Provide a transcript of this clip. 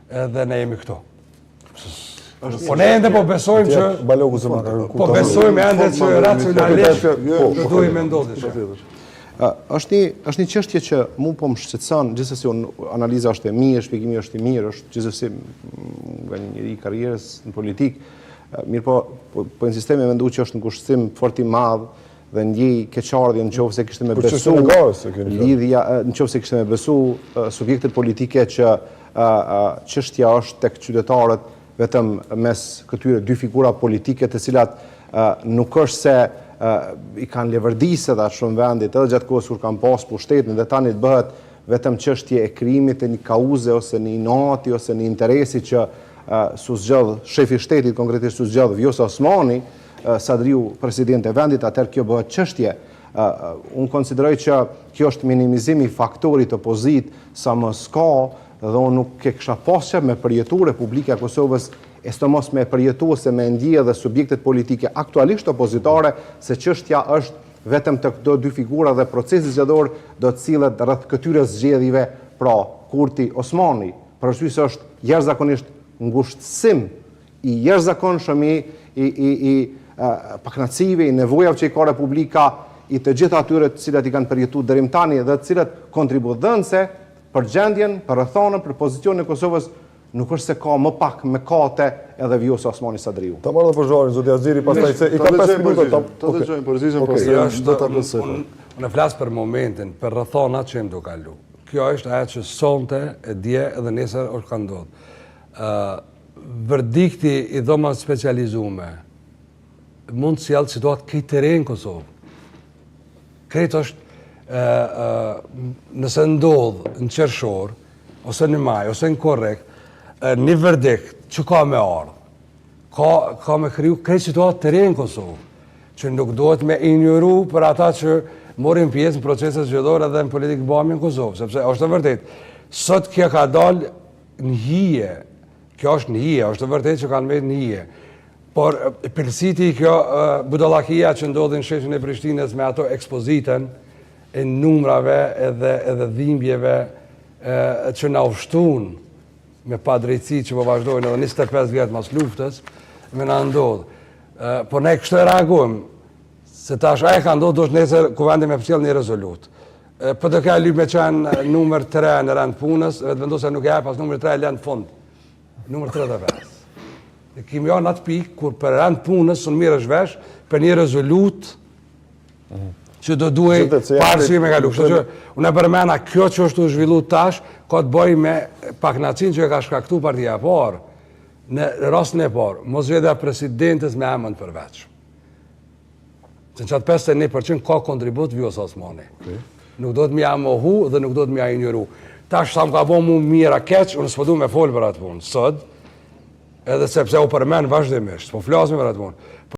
edhe ne jemi këto. Po ne ende po besojmë që... Po besojmë ende që racionalisht duhet me ndodhi. është një çështje që mu po më shqetëson, gjithsesi analiza është e mirë, shpjegimi është i mirë, është gjithsesi nga një njeri i karrierës në politik, mirë po insistoj me mendu që është në kushtësim fort i madh dhe ndjej keqardhje nëse kishte me besu lidhja, nëse kishte me besu subjektet politike që çështja është tek qytetarët vetëm mes këtyre dy figura politike të cilat nuk është se i kanë levërdisë edhe atë shumë vendit, edhe gjatë kohës kur kanë pas pushtetin dhe tani të bëhet vetëm çështje e krijimit e një kauze ose një inati ose një interesi që su zgjodh shefi i shtetit, konkretisht su zgjodh Vjosa Osmani, Sadriu presidenti i vendit, atëherë kjo bëhet çështje. Unë konsideroj që kjo është minimizimi i faktorit opozit sa më s'ka, dhe unë nuk e kisha pasur me përjetu Republika e Kosovës, e sidomos me përjetu ose me ndje dhe subjektet politike aktualisht opozitare, se çështja është vetëm të këto dy figura dhe procesi zgjedhor do të cilët rreth këtyre zgjedhjeve, pra Kurti Osmani, për arsye se është jashtëzakonisht ngushtësim i jashtëzakonshëm i pakënaqësive, i nevojave që i ka Republika, i të gjithë atyre të cilat i kanë përjetuar deri tani dhe të cilat kontribuodhënëse për gjendjen, për rrethonën, për pozicionin e Kosovës, nuk është se ka më pak mëkate edhe Vjosa Osmani Sadriu. Ta marrë dhe përshvarin, zoti Aziri, pastaj se i ka 5 minuta. Ta dëgjojmë përzisën, pastaj Unë flas për momentin, për rrethonat që do kalu. Kjo është ajo që sonte, e dje edhe nesër është ka ndodhur. Verdikti i dhomave specializume mund të sjellë situatë krejtëre në Kosovë. Krejt është nëse ndodh në qershor, ose në maj, ose në korrekt, një verdikt që ka me ardhë, ka me kriju krejt situatë të re në Kosovë, që nuk duhet me injoru për ata që morin pjesë në proceset zgjedhore dhe në politikë bami në Kosovë, sepse është të vërtet, sot kjo ka dalë në hije, kjo është në hije, është të vërtet që kanë vetë në hije, por përsiti kjo budallakia që ndodhin në sheshin e Prishtinës me ato ekspozitën e numrave edhe dhimbjeve që na ushtun me padrejtësi që po vazhdojnë edhe 25 vjet mas luftës, me na ndodh. Por ne kështu e reagojmë, se tash ajo ka ndodhur dosh nesër kuvendi me përcjell një rezolut. Po të ka lyp me qenë numër 3 në rand punës, vetë vendosja nuk e jap pas numër 3 e lën fund. Numër 35. Ne kemi janë atë pikë kur për rand punës sun mirësh vesh për një rezolut që do duhej parësi me kalu. Kështu që unë e përmena kjo që është u zhvillu tash, ka të bëj me pakënaqësinë që e ka shkaktuar partia e parë. Në rastin e parë, mos zgjedhja presidentes me emën përveç. Se në qatë 51% ka kontribut Vjosa Osmani. Nuk do të mja mohu dhe nuk do të mja injoru. Tash sa më ka bo mu mira keq, unë s'po du me folë për atë punë. Sot, edhe sepse u përmen vazhdimisht, po flasim për atë punë.